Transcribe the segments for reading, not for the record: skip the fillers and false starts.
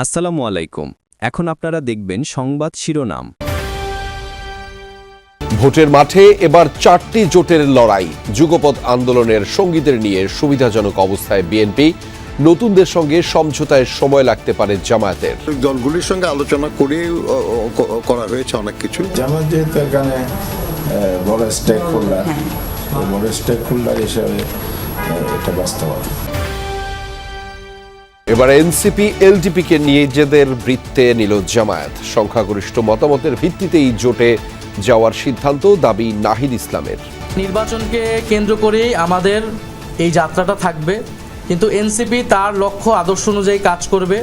আসসালামু আলাইকুম। এখন আপনারা দেখবেন সংবাদ শিরোনাম। ভোটের মাঠে এবার 4টি জোটের লড়াই। যুগপৎ আন্দোলনের সঙ্গীদের নিয়ে সুবিধাজনক অবস্থায় বিএনপি, নতুনদের সঙ্গে সমঝোতায় সময় লাগতে পারে জামায়াতের। দলগুলির সঙ্গে আলোচনা করে করা হয়েছে অনেক কিছু। জামায়াত যেহেতু এখানে বড় স্টেক হোল্ডার হিসেবে এটা বাস্তবায়ন। এবার এনসিপি এলডিপিকে নিজেদের বৃত্তে নিল জামায়াত। সংখ্যাগরিষ্ঠ মতামতের ভিত্তিতেই জোটে যাওয়ার সিদ্ধান্ত, দাবি নাহিদ ইসলামের। নির্বাচনকে কেন্দ্র করেই আমাদের এই যাত্রাটা থাকবে, কিন্তু এনসিপি তার লক্ষ্য আদর্শ অনুযায়ী কাজ করবে।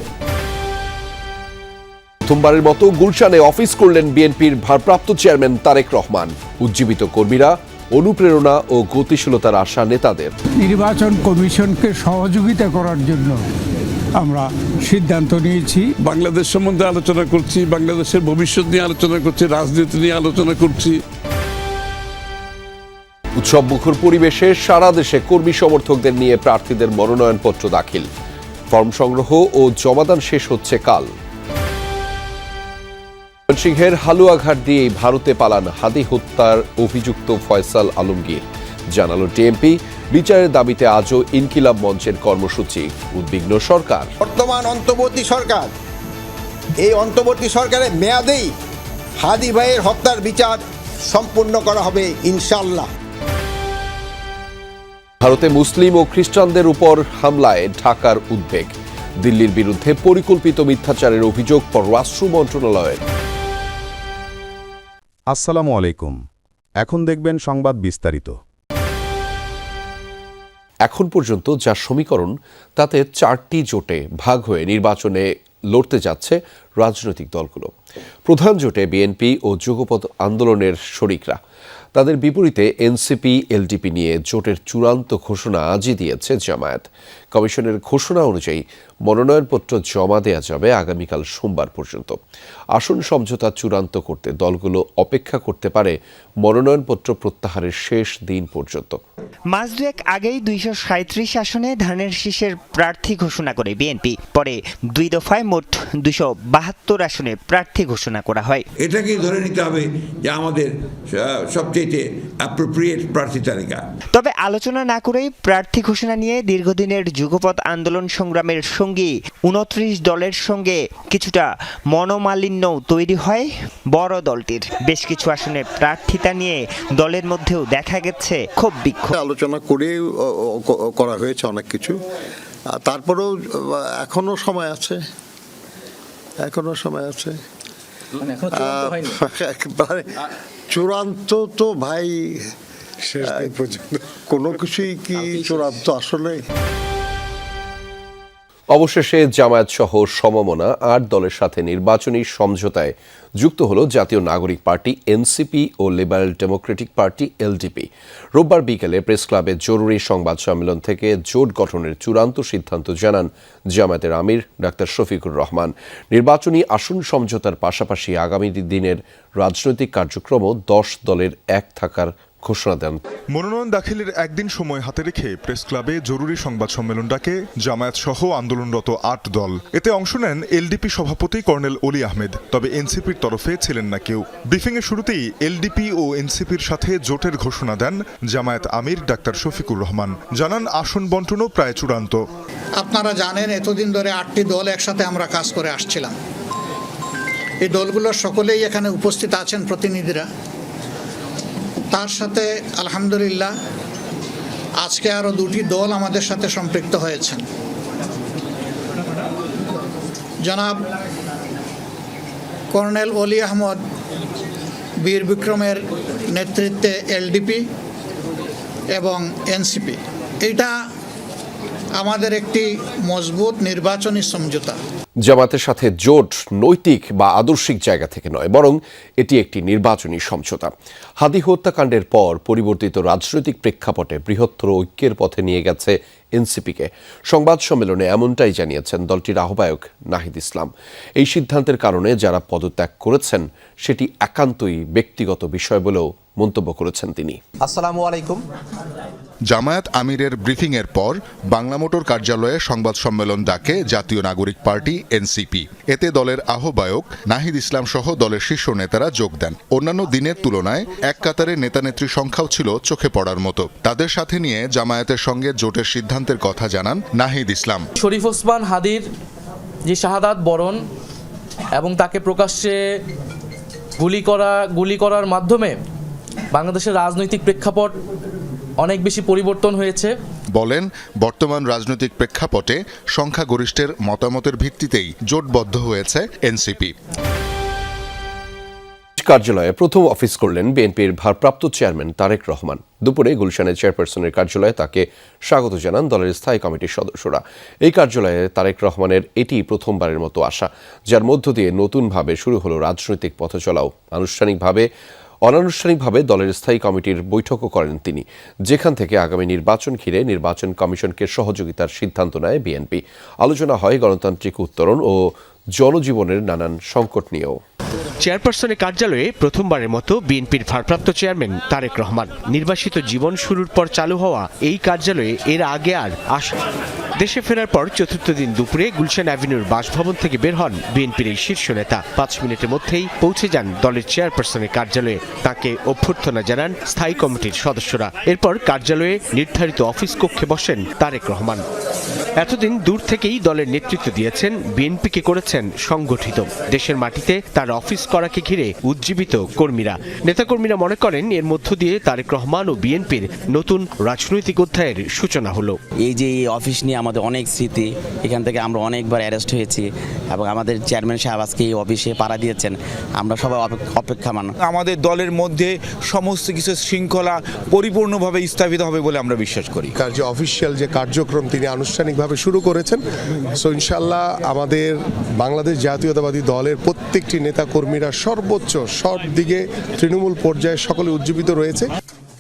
প্রথমবারের মতো গুলশানে অফিস করলেন বিএনপির ভারপ্রাপ্ত চেয়ারম্যান তারেক রহমান। উজ্জীবিত কর্মীরা, অনুপ্রেরণা ও গতিশীলতার আশা নেতাদের। নির্বাচন কমিশনকে সহযোগিতা করার জন্য আমরা সিদ্ধান্ত নিয়েছি। বাংলাদেশ সম্বন্ধে আলোচনা করছি, বাংলাদেশের ভবিষ্যৎ নিয়ে আলোচনা করছি, রাজনীতি নিয়ে আলোচনা করছি। উৎসব মুখর পরিবেশে সারা দেশে কর্মী সমর্থকদের নিয়ে প্রার্থীদের মনোনয়নপত্র দাখিল। ফর্ম সংগ্রহ ও জমাদান শেষ হচ্ছে কাল। ময়মনসিংহের হালুয়াঘাট দিয়েই ভারতে পালান হাদি হত্যার অভিযুক্ত ফয়সাল আলমগীর। জানালো টিএমপি। বিচারের দাবিতে আজও ইনকিলাব মঞ্চের কর্মসূচি। উদ্বিগ্ন সরকার। বর্তমান অন্তর্বর্তী সরকার, এই অন্তর্বর্তী সরকারের মেয়াদেই হাদি ভাইয়ের হত্যার বিচার সম্পূর্ণ করা হবে ইনশাআল্লাহ। ভারতে মুসলিম ও খ্রিস্টানদের উপর হামলায় ঢাকার উদ্বেগ। দিল্লির বিরুদ্ধে পরিকল্পিত মিথ্যাচারের অভিযোগ পররাষ্ট্র মন্ত্রণালয়ের। আসসালামু আলাইকুম। এখন দেখবেন সংবাদ বিস্তারিত। এখন পর্যন্ত যা সমীকরণ, তাতে 4টি জোটে ভাগ হয়ে নির্বাচনে লড়তে যাচ্ছে রাজনৈতিক দলগুলো। প্রধান জোটে বিএনপি ও যুগপৎ আন্দোলনের শরিকরা। তাদের বিপরীতে এনসিপি এলডিপি নিয়ে জোটের চূড়ান্ত ঘোষণা আজই দিয়েছে জামায়াত। কমিশনের ঘোষণা অনুযায়ী মনোনয়নপত্র জমা দেওয়া যাবে আগামীকাল সোমবার পর্যন্ত। আসন সমঝোতা চূড়ান্ত করতে দলগুলো অপেক্ষা করতে পারে মনোনয়নপত্র প্রত্যাহারের শেষ দিন পর্যন্ত। মাস দুয়েক আগেই 237 আসনে ধানের শীষের প্রার্থী ঘোষণা করে বিএনপি। পরে 2 দফায় মোট 272 আসনে প্রার্থী ঘোষণা করা হয়। এটাকেই ধরে নিতে হবে যে আমাদের সবচেয়ে অ্যাপ্রোপ্রিয়েট প্রার্থী তালিকা। তবে আলোচনা না করেই প্রার্থী ঘোষণা নিয়ে দীর্ঘদিনের যুগপৎ আন্দোলন সংগ্রামের সঙ্গী 29 দলের সঙ্গে কিছুটা মনোমালিন্য তৈরি হয় বড় দলটির। বেশ কিছু আসনে প্রার্থিতা নিয়ে দলের মধ্যেও দেখা গেছে ক্ষোভ বিক্ষোভ। আলোচনা করে করা হয়েছে অনেক কিছু। তারপরেও এখনো সময় আছে। চূড়ান্ত তো ভাই কোনো কিছুই কি চূড়ান্ত আসলে। অবশেষে জামায়াত সহ সমমনা 8 দলের সাথে নির্বাচনী সমঝোতায় যুক্ত হল জাতীয় নাগরিক পার্টি এনসিপি ও লিবারেল ডেমোক্রেটিক পার্টি এলডিপি। রোববার বিকেলে প্রেস ক্লাবে জরুরি সংবাদ সম্মেলন থেকে জোট গঠনের চূড়ান্ত সিদ্ধান্ত জানান জামায়াতের আমির ডাক্তার শফিকুর রহমান। নির্বাচনী আসন সমঝোতার পাশাপাশি আগামী দিনের রাজনৈতিক কার্যক্রমও 10 দলের এক থাকার ঘোষণা দেন। মনোনয়ন দাখিলের একদিন সময় হাতে রেখে প্রেস ক্লাবে জরুরি সংবাদ সম্মেলন ডাকে জামায়াত সহ আন্দোলনরত 8 দল। এতে অংশ নেন এলডিপি সভাপতি কর্নেল অলি আহমেদ, তবে এনসিপির তরফে ছিলেন না কেউ। ব্রিফিংয়ের শুরুতেই এলডিপি ও এনসিপির সাথে জোটের ঘোষণা দেন জামায়াত আমির ডাক্তার শফিকুর রহমান। জানান আসন বন্টনও প্রায় চূড়ান্ত। আপনারা জানেন এতদিন ধরে 8টি দল একসাথে আমরা কাজ করে আসছিলাম। এই দলগুলোর সকলেই এখানে উপস্থিত আছেন প্রতিনিধিরা। তার সাথে আলহামদুলিল্লাহ আজকে আরও 2টি দল আমাদের সাথে সম্পৃক্ত হয়েছেন। জনাব কর্নেল অলি আহমদ বীর বিক্রমের নেতৃত্বে এলডিপি এবং এনসিপি। এটা আমাদের একটি মজবুত নির্বাচনী সমঝোতা। জামাতের সাথে জোট নৈতিক বা আদর্শিক জায়গা থেকে নয়, বরং এটি একটি নির্বাচনী সমঝোতা। হাদি হত্যাকাণ্ডের পর পরিবর্তিত রাজনৈতিক প্রেক্ষাপটে বৃহত্তর ঐক্যের পথে নিয়ে গেছে এনসিপিকে। সংবাদ সম্মেলনে এমনটাই জানিয়েছেন দলটির আহ্বায়ক নাহিদ ইসলাম। এই সিদ্ধান্তের কারণে যারা পদত্যাগ করেছেন সেটি একান্তই ব্যক্তিগত বিষয় বলেও মন্তব্য করেছেন তিনি। আসসালামু আলাইকুম। জামায়াত আমিরের ব্রিফিংয়ের পর বাংলা মোটর কার্যালয়ে সংবাদ সম্মেলন ডাকে জাতীয় নাগরিক পার্টি এনসিপি। এতে দলের আহ্বায়ক নাহিদ ইসলাম সহ দলের শীর্ষ নেতারা যোগ দেন। অন্যান্য দিনের তুলনায় এক কাতারে নেতানেত্রী সংখ্যাও ছিল চোখে পড়ার মতো। তাদের সাথে নিয়ে জামায়াতের সঙ্গে জোটের সিদ্ধান্তের কথা জানান নাহিদ ইসলাম। শরীফ ওসমান হাদির যে শাহাদাত বরণ এবং তাকে প্রকাশ্যে গুলি করার মাধ্যমে বাংলাদেশের রাজনৈতিক প্রেক্ষাপট অনেক বেশি পরিবর্তন হয়েছে। বলেন, বর্তমান রাজনৈতিক প্রেক্ষাপটে সংখ্যাগরিষ্ঠের মতামতের ভিত্তিতেই জোটবদ্ধ হয়েছে এনসিপি। কার্যালয়ে প্রথম অফিস করলেন বিএনপির ভারপ্রাপ্ত চেয়ারম্যান তারেক রহমান। দুপুরে গুলশানের চেয়ারপারসনের কার্যালয়ে তাকে স্বাগত জানান দলের স্থায়ী কমিটির সদস্যরা। এই কার্যালয়ে তারেক রহমানের এটি প্রথমবারের মতো আসা, যার মধ্য দিয়ে নতুনভাবে শুরু হলো রাজনৈতিক পথচলাও। অনানুষ্ঠানিকভাবে দলের স্থায়ী কমিটির বৈঠকও করেন তিনি, যেখান থেকে আগামী নির্বাচন ঘিরে নির্বাচন কমিশনকে সহযোগিতার সিদ্ধান্ত নেয় বিএনপি। আলোচনা হয় গণতান্ত্রিক উত্তরণ ও জনজীবনের নানান সংকট নিয়েও। চেয়ারপারসনের কার্যালয়ে প্রথমবারের মতো বিএনপির ভারপ্রাপ্ত চেয়ারম্যান তারেক রহমান। নির্বাসিত জীবন শুরুর পর চালু হওয়া এই কার্যালয়ে এর আগে আর আসা। দেশে ফেরার পর চতুর্থ দিন দুপুরে গুলশান অ্যাভিনিউর বাসভবন থেকে বের হন বিএনপির এই শীর্ষ নেতা। 5 মিনিটের মধ্যেই পৌঁছে যান দলের চেয়ারপারসনের কার্যালয়ে। তাকে অভ্যর্থনা জানান স্থায়ী কমিটির সদস্যরা। এরপর কার্যালয়ে নির্ধারিত অফিস কক্ষে বসেন তারেক রহমান। এতদিন দূর থেকেই দলের নেতৃত্ব দিয়েছেন, বিএনপিকে করেছেন সংগঠিত। দেশের মাটিতে তার অফিস করাকে ঘিরে উজ্জীবিত কর্মীরা। নেতাকর্মীরা মনে করেন এর মধ্য দিয়ে তারেক রহমান ও বিএনপির নতুন রাজনৈতিক অধ্যায়ের সূচনা হলো। এই যে এই অফিস নিয়ে আমাদের অনেক স্মৃতি, এখান থেকে আমরা অনেকবার অ্যারেস্ট হয়েছি এবং আমাদের চেয়ারম্যান সাহেব আজকে এই অফিসে পাড়া দিয়েছেন। আমরা সবাই অপেক্ষামান। আমাদের দলের মধ্যে সমস্ত কিছু শৃঙ্খলা পরিপূর্ণভাবে স্থাপিত হবে বলে আমরা বিশ্বাস করি। যে অফিসিয়াল যে কার্যক্রম তিনি আনুষ্ঠানিকভাবে শুরু করেছেন, সো ইনশাল্লাহ আমাদের বাংলাদেশ জাতীয়তাবাদী দলের প্রত্যেকটি নেতাকর্মীরা সর্বোচ্চ সব দিকে তৃণমূল পর্যায়ে সকলে উজ্জীবিত রয়েছে।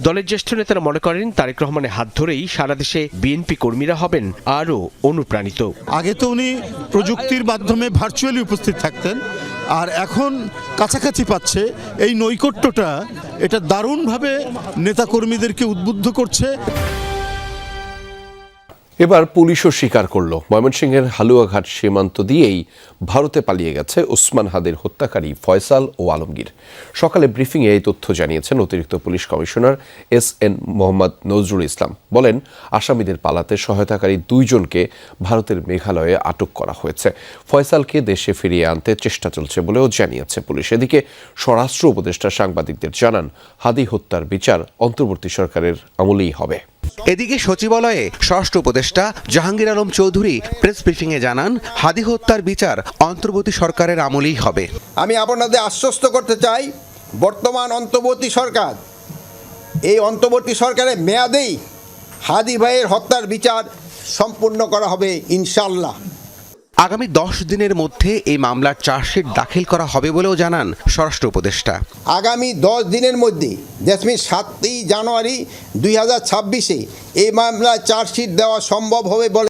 দলের জ্যেষ্ঠ নেতারা মনে করেন তারেক রহমানের হাত ধরেই সারা দেশে বিএনপি কর্মীরা হবেন আরও অনুপ্রাণিত। আগে তো উনি প্রযুক্তির মাধ্যমে ভার্চুয়ালি উপস্থিত থাকতেন, আর এখন কাছাকাছি পাচ্ছে। এই নৈকট্যটা এটা দারুণভাবে নেতাকর্মীদেরকে উদ্বুদ্ধ করছে। এবার পুলিশও স্বীকার করল ময়মনসিংহের হালুয়াঘাট সীমান্ত দিয়েই ভারতে পালিয়ে গেছে ওসমান হাদির হত্যাকারী ফয়সাল ও আলমগীর। সকালে ব্রিফিংয়ে এই তথ্য জানিয়েছেন অতিরিক্ত police commissioner SN Mohammad Nazrul Islam. বলেন, আসামিদের পালাতে সহায়তাকারী 2 জনকে ভারতের মেঘালয়ে আটক করা হয়েছে। ফয়সালকে দেশে ফিরিয়ে আনতে চেষ্টা চলছে বলেও জানিয়েছে পুলিশ। এদিকে স্বরাষ্ট্র উপদেষ্টা সাংবাদিকদের জানান, হাদি হত্যার বিচার অন্তর্বর্তী সরকারের আমলেই হবে। এদিকে সচিবালয়ে স্বরাষ্ট্র উপদেষ্টা জাহাঙ্গীর আলম চৌধুরী প্রেস ব্রিফিংয়ে জানান, হাদি হত্যার বিচার অন্তর্বর্তী সরকারের আমলেই হবে। আমি আপনাদের আশ্বস্ত করতে চাই, বর্তমান অন্তর্বর্তী সরকার, এই অন্তর্বর্তী সরকারের মেয়াদেই হাদি ভাইয়ের হত্যার বিচার সম্পূর্ণ করা হবে ইনশাআল্লাহ। আগামী 10 দিনের মধ্যে এই মামলার চার্জশিট দাখিল করা হবে বলেও জানান স্বরাষ্ট্র উপদেষ্টা। আগামী 10 দিনের মধ্যে, দ্যাটস মিনস 7ই জানুয়ারি 2026 এই মামলায় চার্জশিট দেওয়া সম্ভব হবে বলে